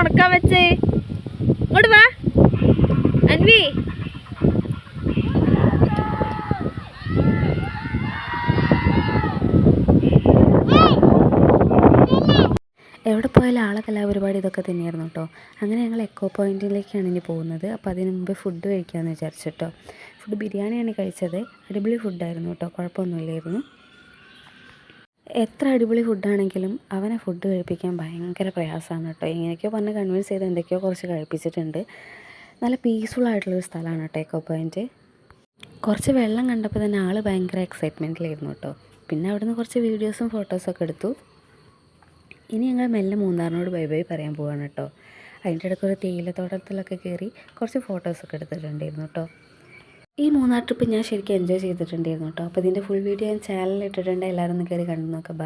ഉണക്കാൻ വെച്ചേ? ഇങ്ങോട്ട് വാ അൻവി. എവിടെ പോയാലും ആളെ കലാപരിപാടി ഇതൊക്കെ തന്നെയായിരുന്നു കേട്ടോ. അങ്ങനെ ഞങ്ങൾ എക്കോ പോയിൻറ്റിലേക്കാണ് ഇനി പോകുന്നത്. അപ്പോൾ അതിന് മുമ്പ് ഫുഡ് കഴിക്കാമെന്ന് വിചാരിച്ചിട്ടോ. ഫുഡ് ബിരിയാണിയാണ് കഴിച്ചത്. അടിപൊളി ഫുഡായിരുന്നു കേട്ടോ, കുഴപ്പമൊന്നുമില്ലായിരുന്നു. എത്ര അടിപൊളി ഫുഡാണെങ്കിലും അവനെ ഫുഡ് കഴിപ്പിക്കാൻ ഭയങ്കര പ്രയാസമാണ് കേട്ടോ. എങ്ങനെയൊക്കെയോ പറഞ്ഞ് കൺവിൻസ് ചെയ്ത് എന്തൊക്കെയോ കുറച്ച് കഴിപ്പിച്ചിട്ടുണ്ട്. നല്ല പീസ്ഫുൾ ആയിട്ടുള്ളൊരു സ്ഥലമാണ് കേട്ടോ എക്കോ പോയിൻറ്റ്. കുറച്ച് വെള്ളം കണ്ടപ്പോൾ തന്നെ ആൾ ഭയങ്കര എക്സൈറ്റ്മെൻറ്റിലായിരുന്നു കേട്ടോ. പിന്നെ അവിടുന്ന് കുറച്ച് വീഡിയോസും ഫോട്ടോസൊക്കെ എടുത്തു. ഇനി ഞങ്ങൾ മെല്ലെ മൂന്നാറിനോട് ബൈ ബൈ പറയാൻ പോവാണ് കേട്ടോ. അതിൻ്റെ ഇടയ്ക്ക് ഒരു തേയിലത്തോട്ടത്തിലൊക്കെ കയറി കുറച്ച് ഫോട്ടോസൊക്കെ എടുത്തിട്ടുണ്ടായിരുന്നു കേട്ടോ. ഈ മൂന്നാർ ട്രിപ്പ് ഞാൻ ശരിക്കും എൻജോയ് ചെയ്തിട്ടുണ്ടായിരുന്നു കേട്ടോ. അപ്പോൾ ഇതിൻ്റെ ഫുൾ വീഡിയോ ഞാൻ ചാനലിൽ ഇട്ടിട്ടുണ്ട്. എല്ലാവരും ഒന്ന് കയറി കണ്ടു നോക്കാം. ബൈ.